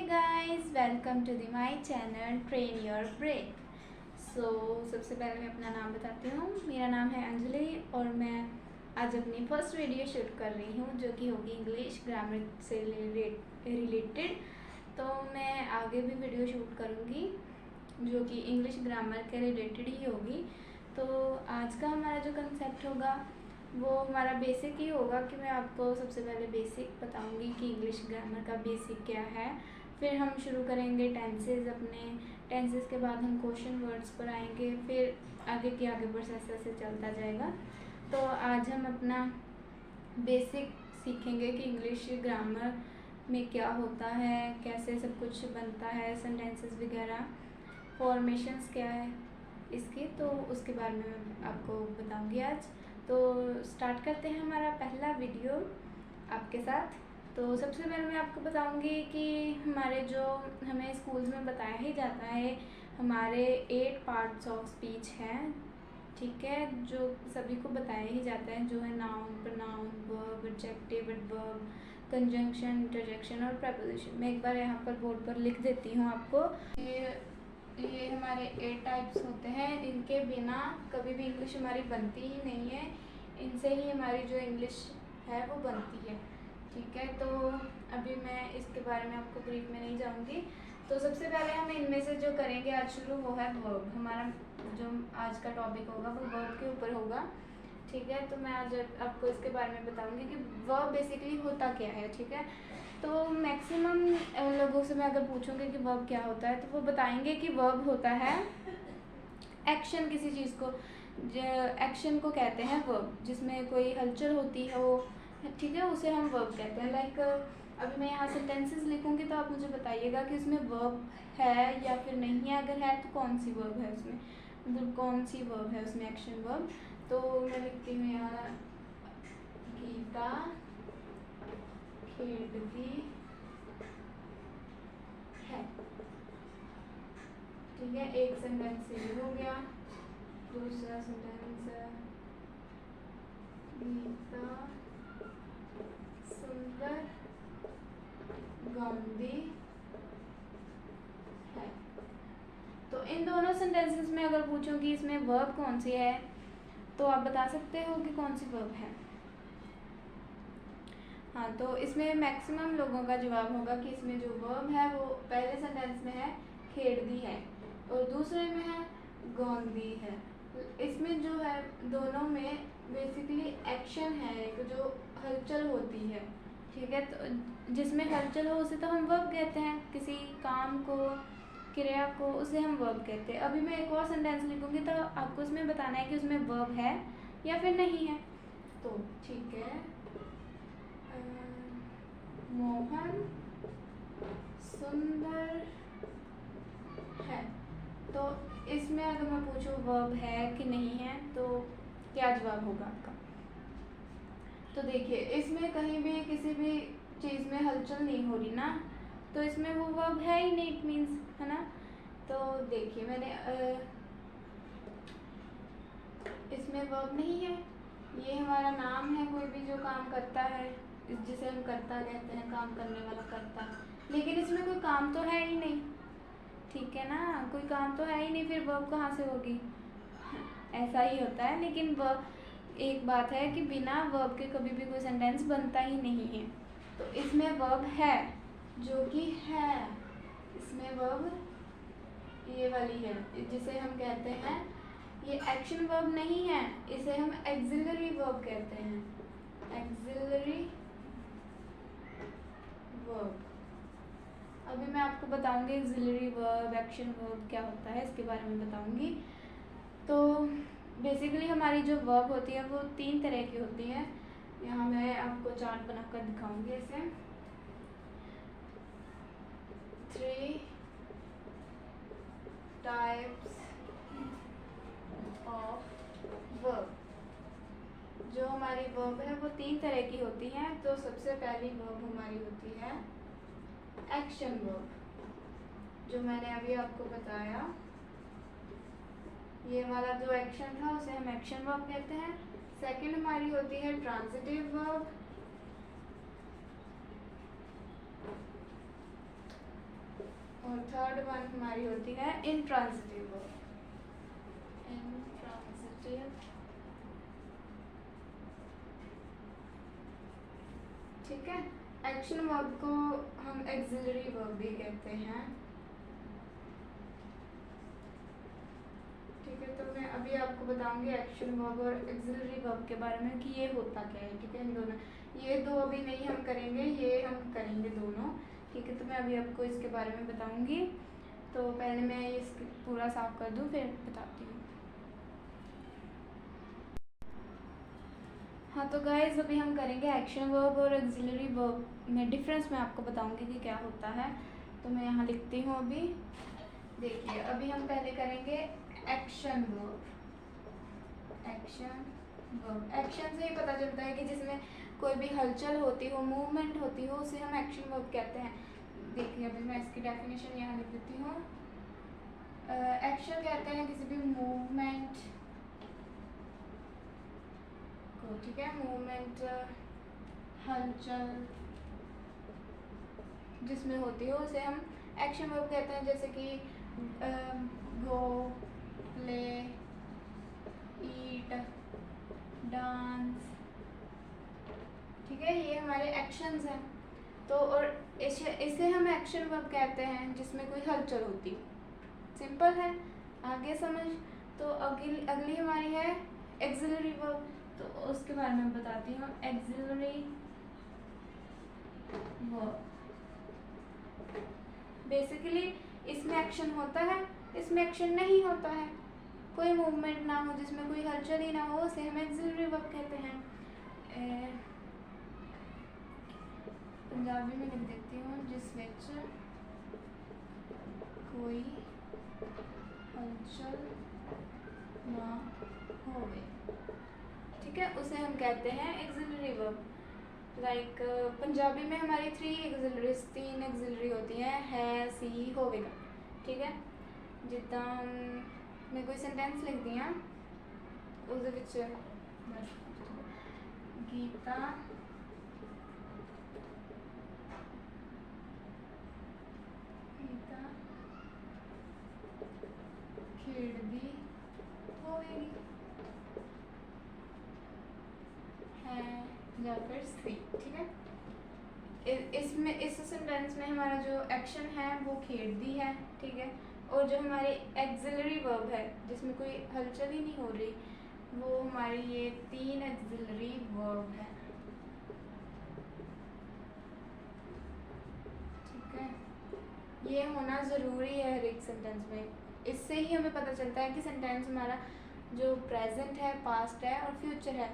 Guys, welcome to the my channel train your brain. सबसे पहले मैं अपना नाम बताती हूँ। मेरा नाम है अंजलि और मैं आज अपनी फर्स्ट वीडियो शूट कर रही हूँ जो कि होगी इंग्लिश ग्रामर से रिलेटेड। तो मैं आगे भी वीडियो शूट करूँगी जो कि इंग्लिश ग्रामर के रिलेटेड ही होगी। तो आज का हमारा जो कंसेप्ट होगा वो हमारा बेसिक ही होगा कि मैं आपको सबसे पहले बेसिक बताऊंगी कि इंग्लिश ग्रामर का बेसिक क्या है। फिर हम शुरू करेंगे टेंसेस अपने। टेंसेस के बाद हम क्वेश्चन वर्ड्स पर आएंगे, फिर आगे के आगे प्रोसेस ऐसे चलता जाएगा। तो आज हम अपना बेसिक सीखेंगे कि इंग्लिश ग्रामर में क्या होता है, कैसे सब कुछ बनता है, सेंटेंसेस वगैरह, फॉर्मेशंस क्या है इसके, तो उसके बारे में मैं आपको बताऊंगी आज। तो स्टार्ट करते हैं हमारा पहला वीडियो आपके साथ। तो सबसे पहले मैं आपको बताऊंगी कि हमारे जो हमें स्कूल्स में बताया ही जाता है, हमारे 8 पार्ट्स ऑफ स्पीच हैं, ठीक है, जो सभी को बताया ही जाता है, जो है noun, pronoun, verb, adjective, adverb, conjunction, interjection और प्रेपोजिशन। मैं एक बार यहाँ पर बोर्ड पर लिख देती हूँ आपको। ये हमारे 8 टाइप्स होते हैं। इनके बिना कभी भी इंग्लिश हमारी बनती ही नहीं है। इनसे ही हमारी जो इंग्लिश है वो बनती है, ठीक है। तो अभी मैं इसके बारे में आपको ब्रीफ में नहीं जाऊंगी। तो सबसे पहले हम इनमें से जो करेंगे आज शुरू, वो है वर्ब। हमारा जो आज का टॉपिक होगा वो वर्ब के ऊपर होगा, ठीक है। तो मैं आज आपको इसके बारे में बताऊंगी कि वर्ब बेसिकली होता क्या है, ठीक है। तो मैक्सिमम लोगों से मैं अगर पूछूंगी कि वर्ब क्या होता है तो वो बताएंगे कि वर्ब होता है एक्शन, किसी चीज़ को, एक्शन को कहते हैं वर्ब, जिसमें कोई हलचल होती हो, ठीक है, उसे हम वर्ब कहते हैं। लाइक अभी मैं यहाँ सेंटेंसेस लिखूंगी तो आप मुझे बताइएगा कि उसमें वर्ब है या फिर नहीं है। अगर है तो कौन सी वर्ब है उसमें, मतलब कौन सी वर्ब है उसमें, एक्शन वर्ब। तो मैं लिखती हूँ यहाँ गीता खेलती है, ठीक है। एक सेंटेंस ये हो गया। दूसरा सेंटेंस, गीता सुंदर गाउंदी है। तो इन दोनों सेंटेंसेस में अगर पूछूं कि इसमें वर्ब कौन सी है तो आप बता सकते हो कि कौन सी वर्ब है। हाँ, तो इसमें मैक्सिमम लोगों का जवाब होगा कि इसमें जो वर्ब है वो पहले सेंटेंस में है खेड़दी है और दूसरे में है गौंदी है। इसमें जो है दोनों में बेसिकली एक्शन है, जो हलचल होती है, ठीक है। तो जिसमें हलचल हो उसे तो हम वर्ब कहते हैं, किसी काम को, क्रिया को, उसे हम वर्ब कहते हैं। अभी मैं एक और सेंटेंस लिखूंगी तो आपको उसमें बताना है कि उसमें वर्ब है या फिर नहीं है। तो ठीक है, मोहन सुंदर है। तो इसमें अगर मैं पूछूं वर्ब है कि नहीं है तो क्या जवाब होगा आपका। तो देखिए, इसमें कहीं भी किसी भी चीज़ में हलचल नहीं हो रही ना, तो इसमें वो वर्ब है ही नहीं, इट मीन्स, है ना। तो देखिए मैंने इसमें वर्ब नहीं है। ये हमारा नाम है, कोई भी जो काम करता है, जिसे हम कर्ता कहते हैं, काम करने वाला कर्ता। लेकिन इसमें कोई काम तो है ही नहीं, ठीक है ना, कोई काम तो है ही नहीं, फिर वर्ब कहाँ से होगी। ऐसा ही होता है। लेकिन वर्ब, एक बात है कि बिना वर्ब के कभी भी कोई सेंटेंस बनता ही नहीं है। तो इसमें वर्ब है, जो कि है, इसमें वर्ब ये वाली है जिसे हम कहते हैं, ये एक्शन वर्ब नहीं है, इसे हम एक्सिलरी वर्ब कहते हैं, एक्सिलरी वर्ब। अभी मैं आपको बताऊंगी एक्सिलरी वर्ब, एक्शन वर्ब क्या होता है, इसके बारे में बताऊंगी। तो बेसिकली हमारी जो वर्ब होती है वो 3 तरह की होती है। यहाँ मैं आपको चार्ट बनाकर दिखाऊंगी इसे। 3 टाइप्स ऑफ वर्ब। जो हमारी वर्ब है वो 3 तरह की होती हैं। तो सबसे पहली वर्ब हमारी होती है एक्शन वर्ब, जो मैंने अभी आपको बताया। ये वाला जो एक्शन था उसे हम एक्शन वर्ब कहते हैं। सेकंड हमारी होती है ट्रांजिटिव वर्ब, और थर्ड वन हमारी होती है इंट्रांजिटिव वर्ब। इंट्रांजिटिव, ठीक है। एक्शन वर्ब को हम एक्सिलरी वर्ब भी कहते हैं, ठीक है। तो मैं अभी आपको बताऊंगी एक्शन वर्ब और एक्सिलरी वर्ब के बारे में कि ये होता क्या है, ठीक है। इन दोनों, ये दो अभी नहीं हम करेंगे, ये हम करेंगे दोनों, ठीक है। तो मैं अभी आपको इसके बारे में बताऊंगी। तो पहले मैं ये पूरा साफ कर दूं, फिर बताती हूँ। हाँ तो गाइज अभी हम करेंगे एक्शन वर्ब और एक्सिलरी वर्ब में डिफरेंस मैं आपको बताऊंगी कि क्या होता है। तो मैं यहाँ लिखती हूँ अभी। देखिए अभी हम पहले करेंगे action verb. Action verb, action से ही पता चलता है कि जिसमें कोई भी हलचल होती हो, मूवमेंट होती हो, उसे हम एक्शन वर्ब कहते हैं। देखिए अभी मैं इसकी डेफिनेशन यहाँ लिख देती हूँ। एक्शन कहते हैं किसी भी मूवमेंट को, ठीक है। मूवमेंट, हलचल जिसमें होती हो उसे हम एक्शन वर्ब कहते हैं। जैसे कि गो, प्ले, ईट, डांस, ठीक है। ये हमारे एक्शंस हैं। तो और इसे हम एक्शन वर्ब कहते हैं जिसमें कोई हलचल होती हो। सिंपल है, आगे समझ। तो अगली हमारी है एक्सिलरी वर्ब। तो उसके बारे में बताती हूँ। एक्सिलरी वर्ब बेसिकली इसमें एक्शन होता है, इसमें एक्शन नहीं होता है, कोई मूवमेंट ना हो, जिसमें कोई हलचल ही ना हो, उसे हम एक्सिलरी वर्ब कहते हैं। पंजाबी में लिख देती हूँ, जिस विच कोई हलचल ना होवे, ठीक है, उसे हम कहते हैं एक्सिलरी वर्ब। लाइक पंजाबी में हमारी 3 एक्सिलरी होती हैं, है, सी, होवेगा, ठीक है। जिदा मैं कोई सेंटेंस लिख दी हाँ, उसदे विच गीता खेड़दी होवेगी, है या फिर सी, ठीक है। इसमें इस सेंटेंस में हमारा जो एक्शन है वो खेड़दी है, ठीक है। और जो हमारी एक्सिलरी वर्ब है जिसमें कोई हलचल ही नहीं हो रही, वो हमारी ये 3 एक्सिलरी वर्ब है, ठीक है। ये होना ज़रूरी है हर एक सेंटेंस में। इससे ही हमें पता चलता है कि सेंटेंस हमारा जो प्रेजेंट है, पास्ट है और फ्यूचर है।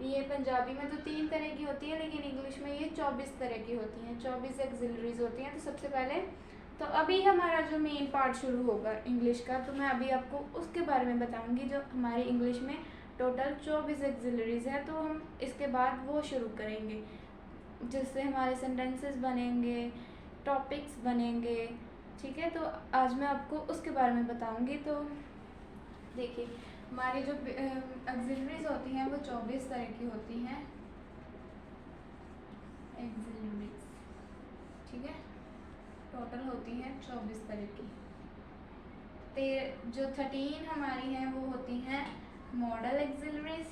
ये पंजाबी में तो 3 तरह की होती है, लेकिन इंग्लिश में ये 24 तरह की होती हैं, 24 एक्सिलरीज होती हैं। तो सबसे पहले तो अभी हमारा जो मेन पार्ट शुरू होगा इंग्लिश का, तो मैं अभी आपको उसके बारे में बताऊंगी। जो हमारी इंग्लिश में टोटल 24 एक्सिलरीज है, तो हम इसके बाद वो शुरू करेंगे, जिससे हमारे सेंटेंसेस बनेंगे, टॉपिक्स बनेंगे, ठीक है। तो आज मैं आपको उसके बारे में बताऊंगी। तो देखिए हमारी जो एक्सिलरीज होती हैं वो 24 तरह की होती हैं, एक्सिलरीज, ठीक है। टोटल होती हैं 24 तरह की। जो 13 हमारी हैं वो होती हैं मॉडल एक्सिलरीज,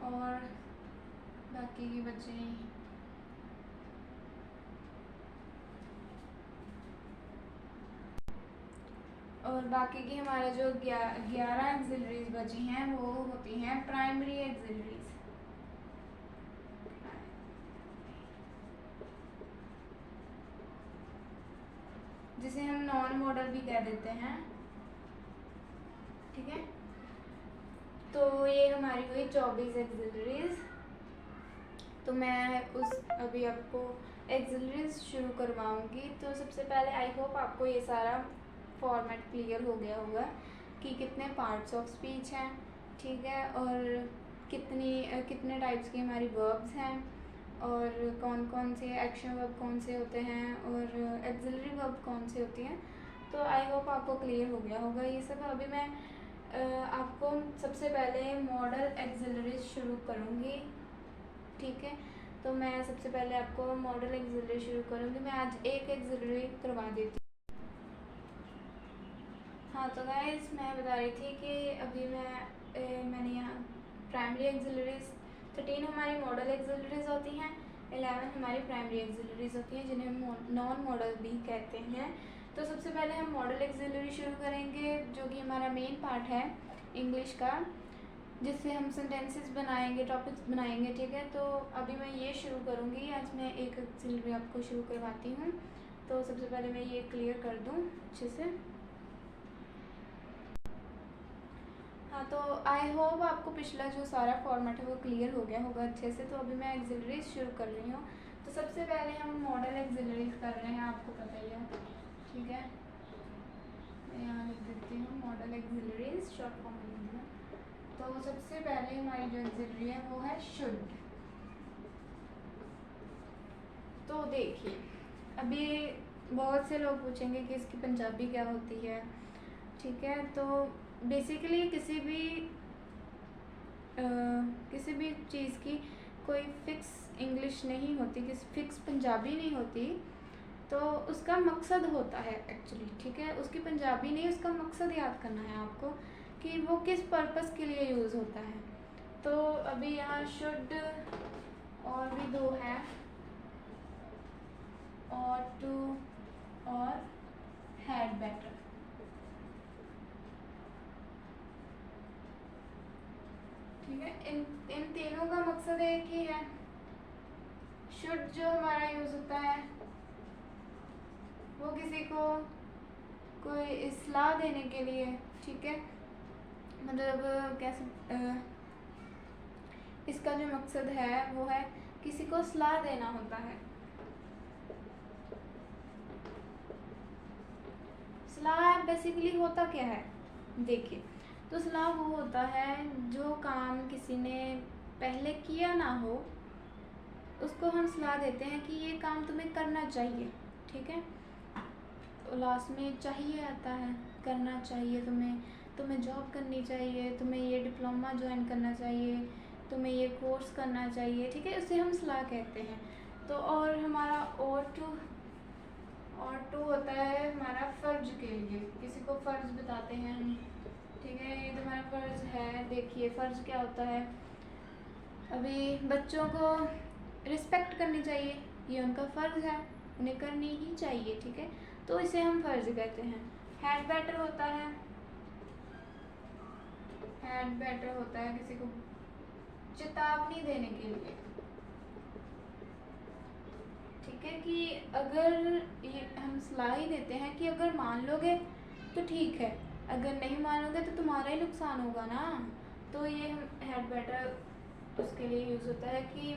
और बाकी की बची और बाकी की हमारा जो 11 एक्सिलरीज बची हैं वो होती हैं प्राइमरी एक्सिलरीज, जिसे हम नॉन मॉडल भी कह देते हैं, ठीक है। तो ये हमारी हुई 24 एक्सिलरीज। तो मैं अभी आपको एक्सिलरीज शुरू करवाऊंगी। तो सबसे पहले आई होप आपको ये सारा फॉर्मेट क्लियर हो गया होगा कि कितने पार्ट्स ऑफ स्पीच हैं, ठीक है, और कितने टाइप्स की हमारी वर्ब्स हैं, और कौन कौन से एक्शन वर्ब कौन से होते हैं, और एक्सिलरी वर्ब कौन से होती हैं। तो आई होप आपको क्लियर हो गया होगा ये सब। अभी मैं आपको सबसे पहले मॉडल एक्सिलरीज शुरू करूँगी। ठीक है। तो मैं सबसे पहले आपको मॉडल एक्सिलरी शुरू करूँगी। मैं आज एक एक्सिलरी करवा देती हूँ। हाँ तो गाइस मैं बता रही थी कि अभी मैंने यहाँ प्राइमरी एक्सिलरीज 13 हमारी मॉडल एक्सिलरीज होती हैं, 11 हमारी प्राइमरी एक्सिलरीज होती हैं जिन्हें नॉन मॉडल भी कहते हैं। तो सबसे पहले हम मॉडल एक्सिलरी शुरू करेंगे जो कि हमारा मेन पार्ट है इंग्लिश का, जिससे हम सेंटेंसेस बनाएंगे, टॉपिक्स बनाएंगे, ठीक है। तो अभी मैं ये शुरू करूँगी। आज मैं एक एक्सिलरी आपको शुरू करवाती हूँ। तो सबसे पहले मैं ये क्लियर कर दूँ अच्छे से। हाँ तो आई होप आपको पिछला जो सारा फॉर्मेट है वो क्लियर हो गया होगा अच्छे से। तो अभी मैं एक्सिलरीज शुरू कर रही हूँ। तो सबसे पहले हम मॉडल एक्सिलरीज कर रहे हैं, आपको पता ही है, ठीक है। मैं यहाँ लिख देती हूँ मॉडल एक्सिलरीज शॉर्ट फॉर्म में। तो सबसे पहले हमारी जो एक्सिलरी है वो है शुड। तो देखिए अभी बहुत से लोग पूछेंगे कि इसकी पंजाबी क्या होती है, ठीक है। तो बेसिकली किसी भी चीज़ की कोई फ़िक्स इंग्लिश नहीं होती, किसी फ़िक्स पंजाबी नहीं होती। तो उसका मकसद होता है एक्चुअली, ठीक है। उसकी पंजाबी नहीं, उसका मकसद याद करना है आपको कि वो किस पर्पस के लिए यूज़ होता है। तो अभी यहाँ शुड और भी दो हैं, और टू और हैड बेटर, ठीक है। इन तीनों का मकसद एक ही है। शुड जो हमारा यूज़ होता है वो किसी को कोई सलाह देने के लिए, ठीक है। मतलब कैसे इसका जो मकसद है वो है किसी को सलाह देना होता है। सलाह बेसिकली होता क्या है, देखिए। तो सलाह वो होता है जो काम किसी ने पहले किया ना हो, उसको हम सलाह देते हैं कि ये काम तुम्हें करना चाहिए, ठीक है। तो लास्ट में चाहिए आता है, करना चाहिए तुम्हें जॉब करनी चाहिए, तुम्हें ये डिप्लोमा ज्वाइन करना चाहिए, तुम्हें ये कोर्स करना चाहिए, ठीक है। उसे हम सलाह कहते हैं। तो और हमारा और टू होता है हमारा फ़र्ज के लिए, किसी को फ़र्ज बताते हैं हम, ठीक है। ये तुम्हारा फ़र्ज है। देखिए फ़र्ज क्या होता है, अभी बच्चों को रिस्पेक्ट करनी चाहिए, ये उनका फ़र्ज़ है, उन्हें करनी ही चाहिए, ठीक है। तो इसे हम फ़र्ज कहते हैं। हैड बेटर होता है, हैड बेटर होता है किसी को चेतावनी देने के लिए, ठीक है। कि अगर ये हम सलाह ही देते हैं कि अगर मान लोगे तो ठीक है, अगर नहीं मानोगे तो तुम्हारा ही नुकसान होगा ना। तो ये हम हैड बेटर उसके लिए यूज़ होता है कि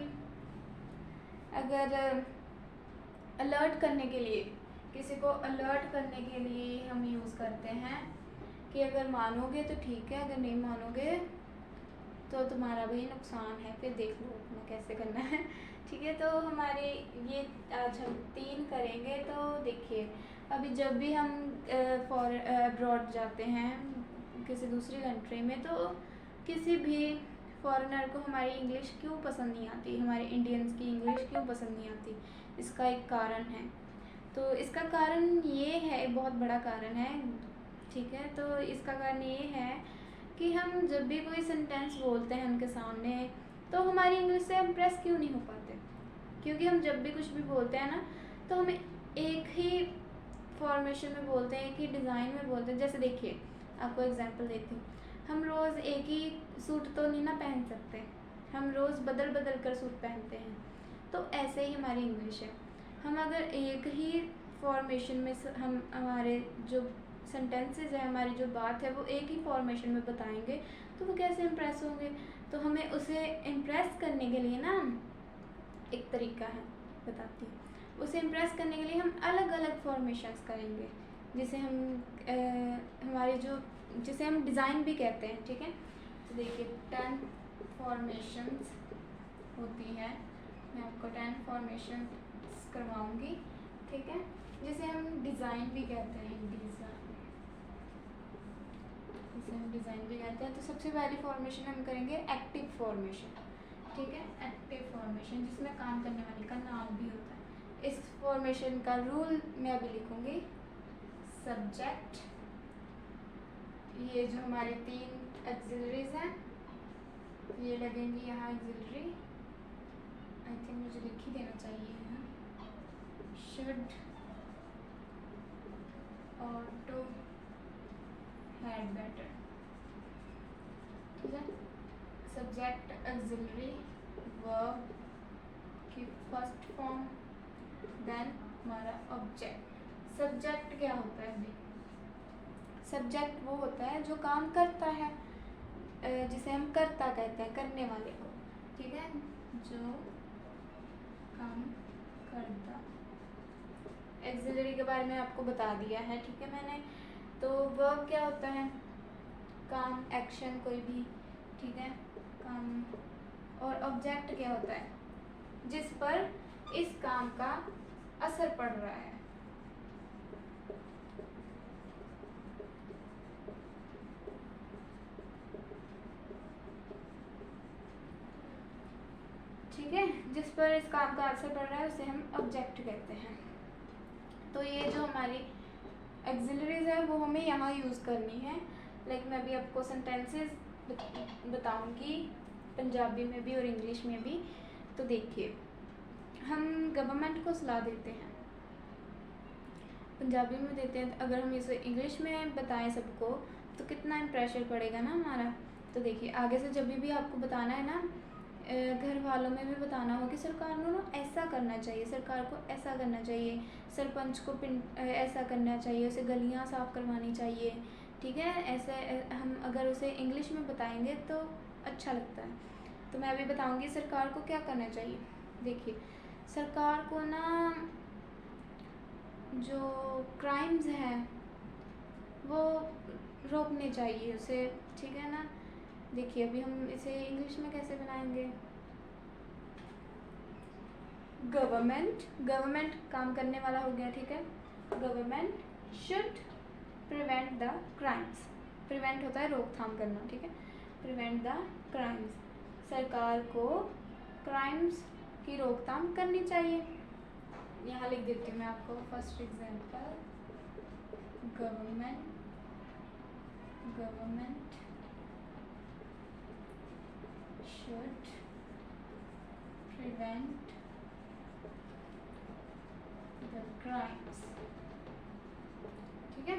अगर अलर्ट करने के लिए, किसी को अलर्ट करने के लिए हम यूज़ करते हैं कि अगर मानोगे तो ठीक है, अगर नहीं मानोगे तो तुम्हारा भी नुकसान है, फिर देख लो अपना कैसे करना है, ठीक है। तो हमारे ये आज हम 3 करेंगे। तो देखिए अभी जब भी हम अब्रॉड जाते हैं किसी दूसरी कंट्री में, तो किसी भी फॉरेनर को हमारी इंग्लिश क्यों पसंद नहीं आती, हमारे इंडियंस की इंग्लिश क्यों पसंद नहीं आती, इसका एक कारण है। तो इसका कारण ये है, बहुत बड़ा कारण है, ठीक है। तो इसका कारण ये है कि हम जब भी कोई सेंटेंस बोलते हैं उनके सामने, तो हमारी इंग्लिश से इम्प्रेस क्यों नहीं हो पाते, क्योंकि हम जब भी कुछ भी बोलते हैं ना, तो हमें एक ही फॉर्मेशन में बोलते हैं, एक ही डिज़ाइन में बोलते हैं। जैसे देखिए आपको एग्जांपल देती हूँ, हम रोज़ एक ही सूट तो नहीं ना पहन सकते, हम रोज़ बदल बदल कर सूट पहनते हैं। तो ऐसे ही हमारी इंग्लिश है, हम अगर एक ही फॉर्मेशन में हम हमारे जो सेंटेंसेस है, हमारी जो बात है वो एक ही फॉर्मेशन में बताएंगे, तो वो कैसे इम्प्रेस होंगे। तो हमें उसे इम्प्रेस करने के लिए ना एक तरीका है, बताती हूँ। उसे इम्प्रेस करने के लिए हम अलग अलग फॉर्मेशंस करेंगे, जिसे जिसे हम डिज़ाइन भी कहते हैं, ठीक है। तो देखिए 10 फॉर्मेशंस होती हैं, मैं आपको 10 फॉर्मेशंस करवाऊँगी, ठीक है, जिसे हम डिज़ाइन भी कहते हैं, जिसे हम डिज़ाइन भी कहते हैं। तो सबसे पहली फॉर्मेशन हम करेंगे एक्टिव फॉर्मेशन। ठीक है, एक्टिव फॉर्मेशन जिसमें काम करने वाले का नाम भी होता है। इस फॉर्मेशन का रूल मैं अभी लिखूंगी। सब्जेक्ट, ये जो हमारे 3 एक्सिलरीज हैं ये लगेंगी यहाँ एक्सिलरी, आई थिंक मुझे लिख ही देना चाहिए यहाँ, शुड, ऑटो, हैड बेटर, ठीक है। सब्जेक्ट एक्सिलरी वर्ब की फर्स्ट फॉर्म, देन हमारा ऑब्जेक्ट। सब्जेक्ट क्या होता है अभी? सब्जेक्ट वो होता है जो काम करता है, जिसे हम करता कहते हैं, करने वाले को, ठीक है, जो काम करता। एक्सिलरी के बारे में आपको बता दिया है, ठीक है मैंने। तो वर्ब क्या होता है? काम, एक्शन कोई भी, ठीक है, काम। और ऑब्जेक्ट क्या होता है? जिस पर इस काम का असर पड़ रहा है। ठीक है, जिस पर इस काम का असर पड़ रहा है उसे हम ऑब्जेक्ट कहते हैं। तो ये जो हमारी एक्सिलरीज है वो हमें यहाँ यूज़ करनी है। लाइक मैं अभी आपको सेंटेंसेस बताऊंगी पंजाबी में भी और इंग्लिश में भी। तो देखिए, हम गवर्नमेंट को सलाह देते हैं, पंजाबी में देते हैं, अगर हम इसे इंग्लिश में बताएं सबको तो कितना प्रेशर पड़ेगा ना हमारा। तो देखिए, आगे से जब भी आपको बताना है ना, घर वालों में भी बताना हो कि सरकार को ना ऐसा करना चाहिए, सरकार को ऐसा करना चाहिए, सरपंच को ऐसा करना चाहिए, उसे गलियां साफ़ करवानी चाहिए, ठीक है। ऐसे हम अगर उसे इंग्लिश में बताएंगे तो अच्छा लगता है। तो मैं अभी बताऊंगी सरकार को क्या करना चाहिए। देखिए, सरकार को ना जो क्राइम्स हैं वो रोकने चाहिए उसे, ठीक है ना। देखिए, अभी हम इसे इंग्लिश में कैसे बनाएंगे? गवर्नमेंट काम करने वाला हो गया, ठीक है। Government should prevent the crimes. Prevent होता है रोकथाम करना, ठीक है। प्रिवेंट द क्राइम्स, सरकार को क्राइम्स की रोकथाम करनी चाहिए। यहाँ लिख देती हूँ मैं आपको first example. Government should prevent the crimes, ठीक है।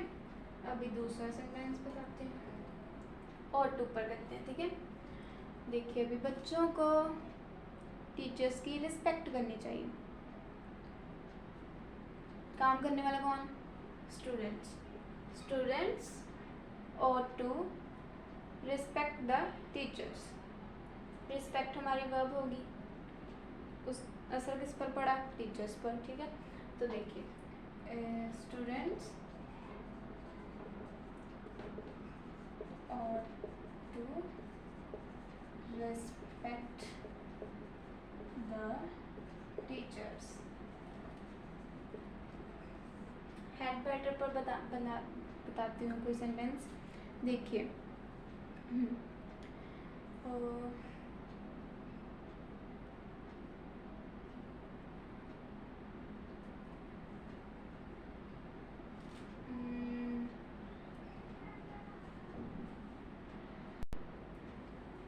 अभी दूसरा सेंटेंस बताते हैं और ऊपर करते हैं, ठीक है। देखिए, अभी बच्चों को टीचर्स की रिस्पेक्ट करनी चाहिए। काम करने वाला कौन? Students ought to respect the teachers। Respect हमारी वर्ब होगी, उस असर किस पर पड़ा? टीचर्स पर, ठीक है। तो देखिए, students ought to respect the teachers। Had better पर बताती हूँ कोई सेंटेंस। देखिए,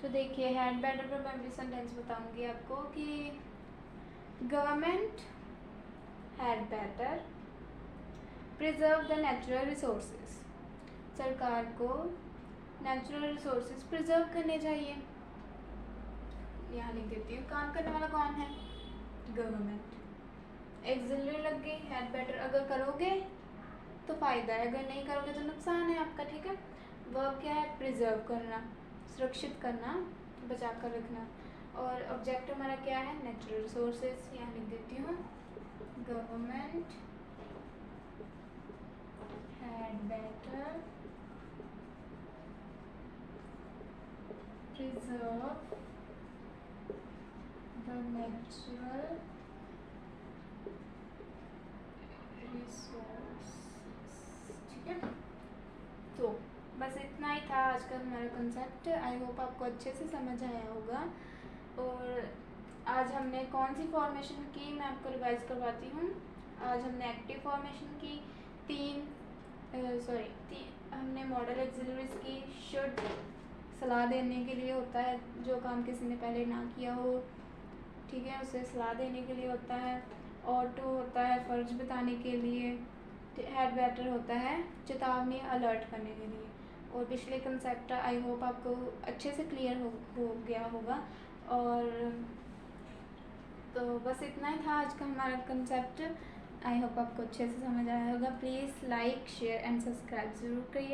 तो देखिए, हैड बेटर पर मैं भी सेंटेंस बताऊंगी आपको कि government had better preserve the natural resources. सरकार को नेचुरल रिसोर्सेज प्रिजर्व करने चाहिए। यहाँ लिख देती हूँ, काम करने वाला कौन है? गवर्नमेंट। एक्सिलरी लग गई, हैड बेटर अगर करोगे तो फ़ायदा है, अगर नहीं करोगे तो नुकसान है आपका, ठीक है। वर्ब क्या है? प्रिजर्व करना, सुरक्षित करना, बचा कर रखना। और ऑब्जेक्ट हमारा क्या है? Natural resources. यहाँ लिख देती हूँ, government had better preserve the natural resource, ठीक है। तो बस इतना ही था आज का हमारा कंसेप्ट। आई होप आपको अच्छे से समझ आया होगा। और आज हमने कौन सी फॉर्मेशन की, मैं आपको रिवाइज करवाती हूँ। आज हमने एक्टिव फॉर्मेशन की, हमने मॉडल एक्सिलरीज की। शुड सलाह देने के लिए होता है, जो काम किसी ने पहले ना किया हो, ठीक है, उसे सलाह देने के लिए होता है। और टू होता है फ़र्ज बताने के लिए। हेड बैटर होता है चेतावनी अलर्ट करने के लिए। और पिछले कंसेप्ट आई होप आपको अच्छे से क्लियर हो गया होगा। और तो बस इतना ही था आज का हमारा कंसेप्ट। आई होप आपको अच्छे से समझ आया होगा। Please like share and subscribe ज़रूर करिए।